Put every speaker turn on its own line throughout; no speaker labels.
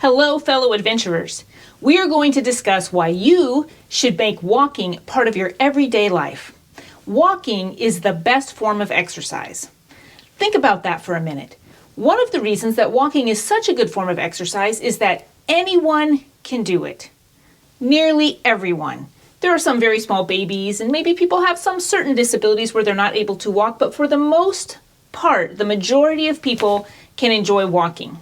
Hello, fellow adventurers. We are going to discuss why you should make walking part of your everyday life. Walking is the best form of exercise. Think about that for a minute. One of the reasons that walking is such a good form of exercise is that anyone can do it. Nearly everyone. There are some very small babies, and maybe people have some certain disabilities where they're not able to walk, but for the most part, the majority of people can enjoy walking.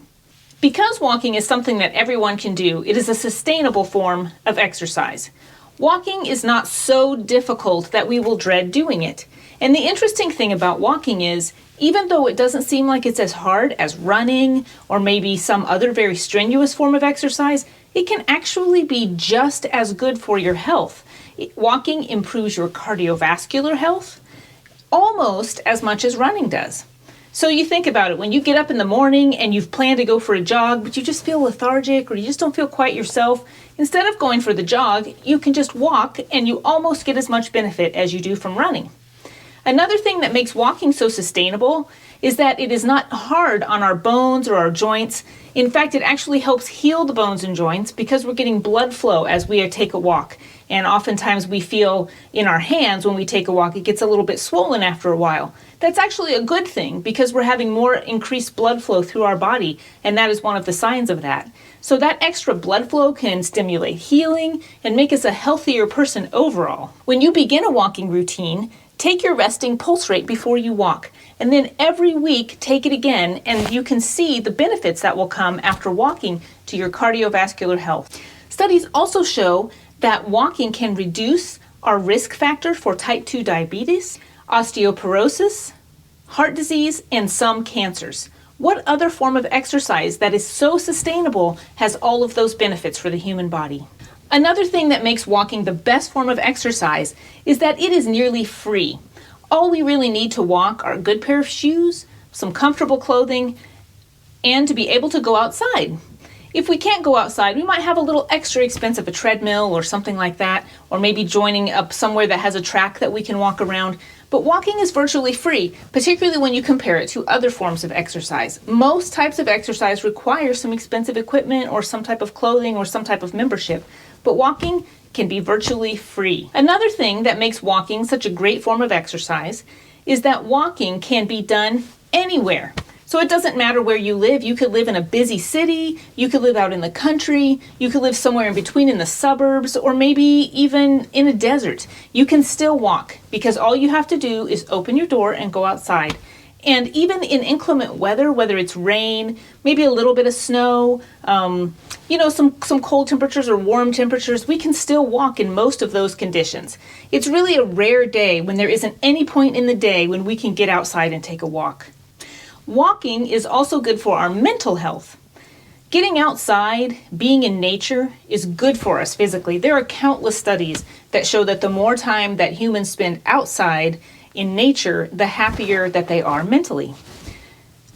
Because walking is something that everyone can do, it is a sustainable form of exercise. Walking is not so difficult that we will dread doing it. And the interesting thing about walking is, even though it doesn't seem like it's as hard as running or maybe some other very strenuous form of exercise, it can actually be just as good for your health. Walking improves your cardiovascular health almost as much as running does. So you think about it, when you get up in the morning and you've planned to go for a jog, but you just feel lethargic or you just don't feel quite yourself, instead of going for the jog, you can just walk and you almost get as much benefit as you do from running. Another thing that makes walking so sustainable is that it is not hard on our bones or our joints. In fact, it actually helps heal the bones and joints because we're getting blood flow as we take a walk. And oftentimes we feel in our hands when we take a walk, it gets a little bit swollen after a while. That's actually a good thing because we're having more increased blood flow through our body, and that is one of the signs of that. So that extra blood flow can stimulate healing and make us a healthier person overall. When you begin a walking routine, take your resting pulse rate before you walk, and then every week take it again, and you can see the benefits that will come after walking to your cardiovascular health. Studies also show that walking can reduce our risk factor for type 2 diabetes, osteoporosis, heart disease, and some cancers. What other form of exercise that is so sustainable has all of those benefits for the human body? Another thing that makes walking the best form of exercise is that it is nearly free. All we really need to walk are a good pair of shoes, some comfortable clothing, and to be able to go outside. If we can't go outside, we might have a little extra expense of a treadmill or something like that, or maybe joining up somewhere that has a track that we can walk around. But walking is virtually free, particularly when you compare it to other forms of exercise. Most types of exercise require some expensive equipment or some type of clothing or some type of membership, but walking can be virtually free. Another thing that makes walking such a great form of exercise is that walking can be done anywhere. So it doesn't matter where you live. You could live in a busy city, you could live out in the country, you could live somewhere in between in the suburbs, or maybe even in a desert. You can still walk because all you have to do is open your door and go outside. And even in inclement weather, whether it's rain, maybe a little bit of snow, some cold temperatures or warm temperatures, we can still walk in most of those conditions. It's really a rare day when there isn't any point in the day when we can get outside and take a walk. Walking is also good for our mental health. Getting outside, being in nature, is good for us physically. There are countless studies that show that the more time that humans spend outside in nature, the happier that they are mentally.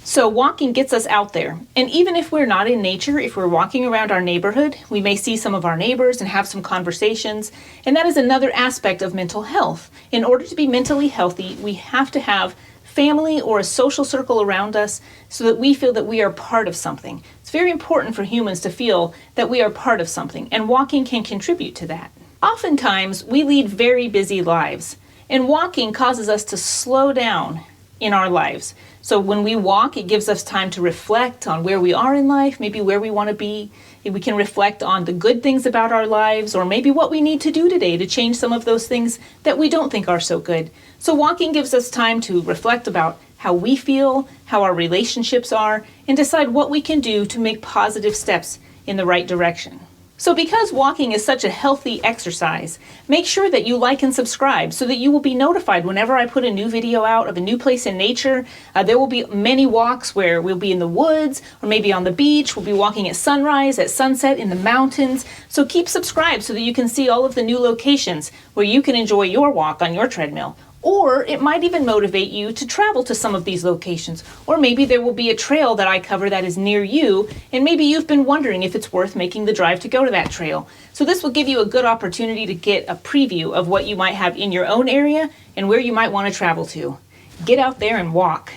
So walking gets us out there. And even if we're not in nature, if we're walking around our neighborhood, we may see some of our neighbors and have some conversations. And that is another aspect of mental health. In order to be mentally healthy, we have to have family or a social circle around us so that we feel that we are part of something. It's very important for humans to feel that we are part of something, and walking can contribute to that. Oftentimes, we lead very busy lives, and walking causes us to slow down in our lives. So when we walk, it gives us time to reflect on where we are in life, maybe where we want to be. We can reflect on the good things about our lives, or maybe what we need to do today to change some of those things that we don't think are so good. So walking gives us time to reflect about how we feel, how our relationships are, and decide what we can do to make positive steps in the right direction. So because walking is such a healthy exercise, make sure that you like and subscribe so that you will be notified whenever I put a new video out of a new place in nature. There will be many walks where we'll be in the woods or maybe on the beach. We'll be walking at sunrise, at sunset, in the mountains. So keep subscribed so that you can see all of the new locations where you can enjoy your walk on your treadmill. Or it might even motivate you to travel to some of these locations. Or maybe there will be a trail that I cover that is near you, and maybe you've been wondering if it's worth making the drive to go to that trail. So this will give you a good opportunity to get a preview of what you might have in your own area and where you might want to travel to. Get out there and walk.